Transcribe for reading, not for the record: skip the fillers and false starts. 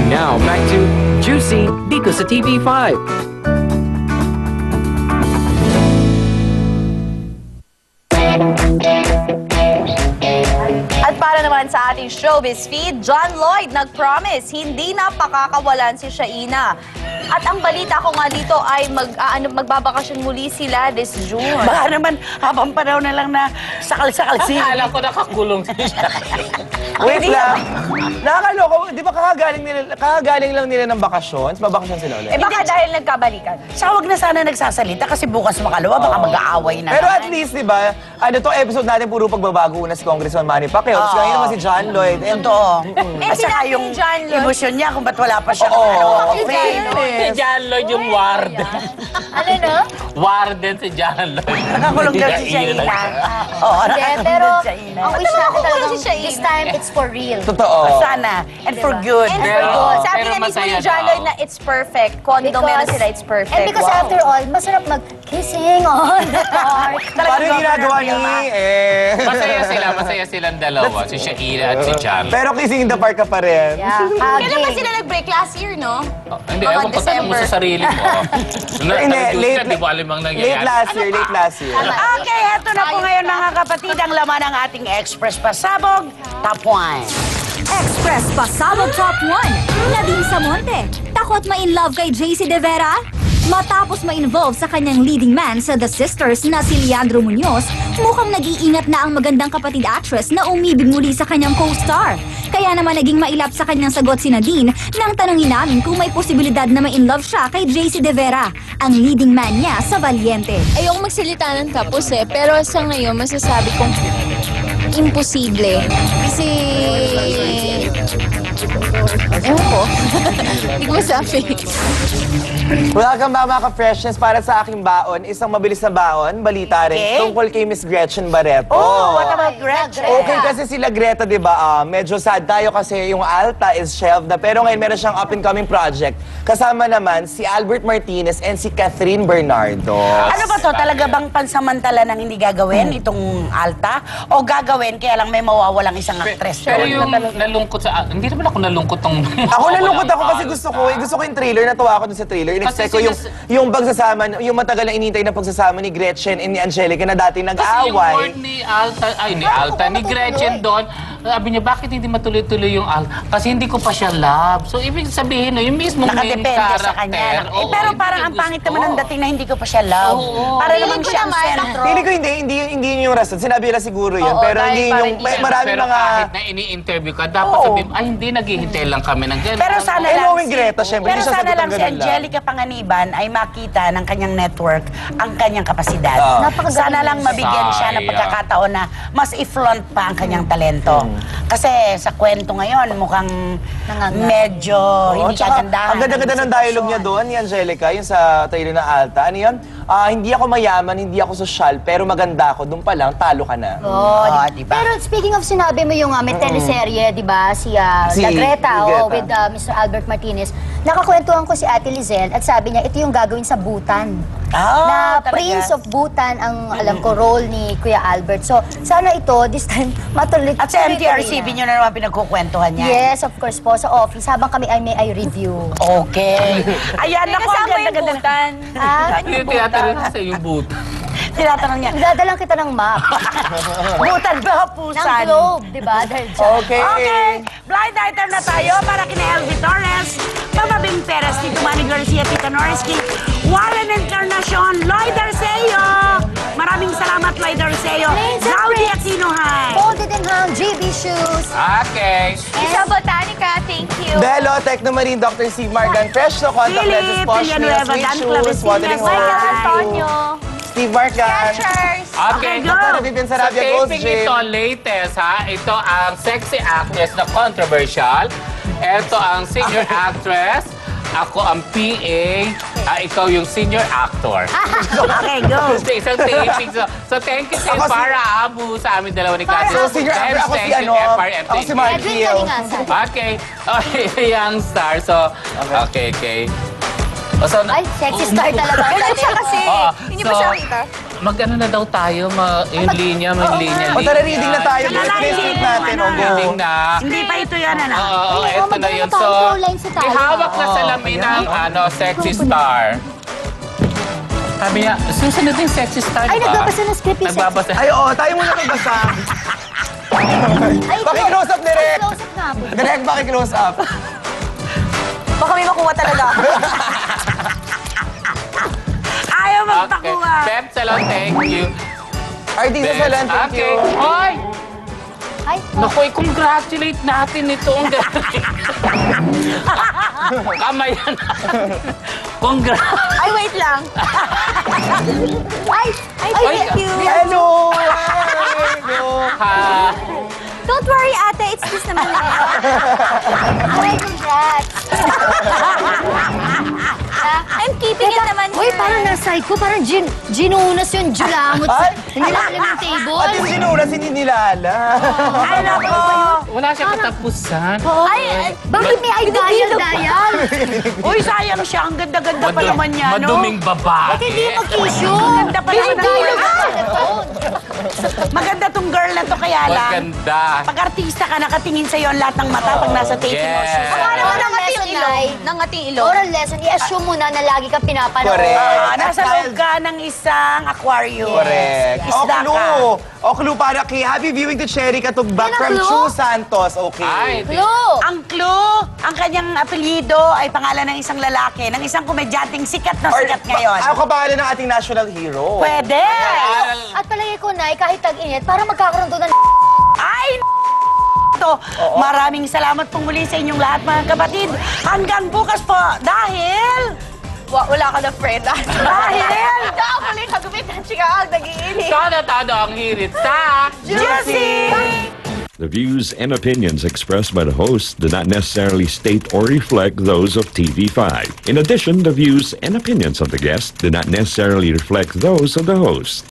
Now, back to Juicy dito sa TV5. At para naman sa ating showbiz feed, John Lloyd nag-promise hindi na pakakawalan si Shaina. At ang balita ko nga dito ay magbabakasyon muli sila this June. Baka naman, habang panahon na lang na sakal-sakal siya. Alam ko nakakulong siya. Wait lang. Nakakaloko. Di ba kakagaling lang nila ng bakasyon? Babakasyon sila ulit. Eh baka dahil nagkabalikan. Saka wag na sana nagsasalita kasi bukas makalawa, baka mag-aaway na. Pero at least, di ba, to episode natin puro pagbabago una si Congressman Manny Pacquiao. Tapos ngayon naman si John Lloyd. Totoo. Eh, At saka sinabi yung ni John Lloyd- emosyon niya kung ba't wala pa siya. Si John Lloyd yung warden. Ano no? Warden si John Lloyd. Nakakulong daw si Shaina. Oo, Hindi, nakakulong pero daw si Shaina. ang wish natin Nakakulong talagang si Shaina. this time, it's for real. Totoo. Sana. And for good. And Pero- for good. Sabi pero nga mismo ni masaya John daw. Lloyd na it's perfect. Kondo meron sila, it's perfect. And because Wow. after all, masarap mag-kissing on the park. Paano yung ginagawa ni Masaya silang dalawa, si Shaina at si John. Pero kissing in the park ka pa rin. Yeah, Kailan ba hugging. sila nag-break? Last year, no? Hindi, Mga ewan ko tanong mo December. sa sarili mo. Hindi, Di mo alam ang nangyayari. late last year. Okay, eto na po ngayon mga kapatid ang laman ng ating Express Pasabog Top 1. Express Pasabog Top 1. Nadine Samonte, takot ma-inlove kay JC De Vera? Matapos ma-involve sa kanyang leading man sa The Sisters na si Leandro Muñoz, mukhang nag-iingat na ang magandang kapatid actress na umibig muli sa kanyang co-star. Kaya naman naging mailap sa kanyang sagot si Nadine nang tanungin namin kung may posibilidad na ma-inlove siya kay JC De Vera, ang leading man niya sa Valiente. Ayoko magsalita ng tapos pero sa ngayon masasabi kong imposible. Kasi... Ewan ko. Hindi ko masabi. Welcome mga ka-freshness para sa aking baon. Isang mabilis na baon, balita rin. Okay. Tungkol kay Miss Gretchen Barreto. Oh, what about Gretchen? Okay kasi sila Greta, di ba, medyo sad tayo kasi yung Alta is shelved na. Pero ngayon meron siyang up-and-coming project. Kasama naman si Albert Martinez and si Catherine Bernardo. Ano ba to? Talaga bang pansamantala nang hindi gagawin itong Alta? O gagawin kaya lang may mawawalang isang actress Pero doon? yung nalungkot sa... Hindi naman ako nalungkot ng... Ako nalungkot ako kasi gusto ko yung trailer, natuwa ako dun sa trailer. In-expect ko Kasi yung pagsasama, yung matagal na inintay na pagsasama ni Gretchen and ni Angelica na dati Kasi yung nag-away. word ni Gretchen doon, sabi niya, bakit hindi matuloy-tuloy yung Alta? Kasi hindi ko pa siya love. So, ibig sabihin, yung mismo main Nakadepende character. sa kanya. oo, Pero hindi parang niya ang pangit gusto. naman ng dating na hindi ko pa siya love. Para naman siya ang sentro. Pili ko hindi yun yung rason. Sinabi nila siguro yun. Oo, pero dahil hindi parang yung, hindi siya- maraming Pero mga... kahit na ini-interview ka, dapat Oo. sabihin, ay hindi, naghihintay lang kami ng gano'n. Pero sana Eh, lang knowing Greta, syempre, pero hindi siya sana sagot lang ng si ganun lang. Angelica Panganiban ay makita ng kanyang network ang kanyang kapasidad. Napakagaling Sana lang mabigyan siya ng Sayang. pagkakataon na mas i-flaunt pa ang kanyang talento. Kasi sa kwento ngayon, mukhang medyo hindi tsaka, kagandahan. ang ganda-ganda ng dialogue niya doon, ni Angelica, yung sa trailer na Alta. Ano yun? Hindi ako mayaman, hindi ako sosyal, pero maganda ako. Doon pa lang, talo ka na. Oh, diba? Pero speaking of sinabi mo yung may teleserye, di ba? Si Si La Greta, Greta. with Mr. Albert Martinez. Nakakwentuhan ko si Ate Lizelle at sabi niya, ito yung gagawin sa Bhutan. Na talaga? Prince of Bhutan ang alam ko role ni Kuya Albert. So, sana ito, this time, matuloy. At sa MTRCB nyo na naman pinagkukwentuhan niya. Yes, of course po, sa office. Habang kami ay may review. Okay. Ayan, May ako, ang kasama yung ganda-ganda. butan. Yung tinatanong sa yung boot. Tinatanong niya, Dadalang kita ng map. Bhutan ba ng pusan? globe, di ba? Dahil dyan. Okay, blind item na tayo para kina Elvie Torres, Mababing Perez, Tito Manny Garcia, Tita Noreski, Warren Encarnacion, Lloyd Arceo. Maraming salamat, Lloyd Arceo. Claudia Aquino, hi. Folded in hand, GB shoes. Okay. Isa Botanica, thank you. Bello, Technomarine, Dr. Steve Margan, Fresh no contact lenses, Philip posh nails, Villanueva, sweet Dan shoes, Clavecina, watering Michael hole, Antonio. Steve Margan. Catchers. Okay, go. Para din sa Rabia Goes taping Gym. ito, latest ha, ito ang sexy actress na controversial. Ito ang senior actress. Ako ang PA. Ikaw yung senior actor. Okay, go. Isang taping. So thank you kay Ako si- Farah Abu sa amin dalawa ni Cathy. So, senior actor, ako si Thank you, ano, FRM. ako si Thank you. Mark Edwin Hill. Kalingasan. Okay. Young star. So, okay. So, Ay, sexy star talaga. Ganyan siya kasi. Oo. Hindi ba So, siya kita? Mag-ano na daw tayo, yung linya, O tara, reading na tayo. Wala na, Screenshot natin, o go. Reading na. Hindi pa ito yan, ano? Oo, Ay, eto na maganda yun. tayo, So, throw lines na tayo. may hawak na salamin ng sexy star. Sabi niya, susunod yung sexy star, Ay, diba? nagbabasa ng script yung Nagbabasa. Ay, oo, tayo muna magbasa. Ay, Paki-close up, direct. Close up nga po. Direct, paki-close up. Baka may makuha talaga. Ayaw Okay. magpakuha. Pep Salon, thank you. Artista Salon, thank you. Hoy! Ay, Naku, congratulate natin ito. Ang galing. Kamayan natin. Congrats. Ay, wait lang. ay, thank you. Hello! Hello! Ha. Don't worry, ate. It's just naman. Ay, congrats. I'm keeping it naman here. Uy, parang nasa ko. Parang ginunas yung julamot. Ay! Hindi lang yung table. At yung sinura, sininilala. Ay, nako. Wala siya katapusan. Ay, bakit may ay dial? Uy, sayang siya. Ang ganda-ganda pa naman niya, no? Maduming babae. Bakit hindi mag-issue? Ganda pa naman ng girl. Maganda tong girl na to, kaya lang. Maganda. Pag artista ka, nakatingin sa'yo ang lahat ng mata pag nasa taping Yes. or shoot. Paano mo Oral nangating lesson, ilong? Nay. Nangating ilong? Oral lesson, i-assume mo na lagi ka pinapanood. Correct. Nasa loob ka ng isang aquarium. Correct. O, Isda ka. clue. O, clue para kay Happy Viewing to Cherry Katugbak Yan ang from clue? Chu Santos. Okay. Ay, Clue! Ang clue, ang kanyang apelyido ay pangalan ng isang lalaki, ng isang komedyanteng sikat na sikat ngayon. Ako kabahala ng ating national hero. Pwede! At palagi ko, Nay, kahit tag-init, parang magkakaroon doon ng Ay, to. Maraming salamat pong muli sa inyong lahat, mga kapatid. Hanggang bukas po, dahil... Wala ka na friend. Dahil... Ikaw muling kagumit ng chikaag, nag-iinit. todo ang hirit sa... Juicy! The views and opinions expressed by the host do not necessarily state or reflect those of TV5. In addition, the views and opinions of the guest do not necessarily reflect those of the host.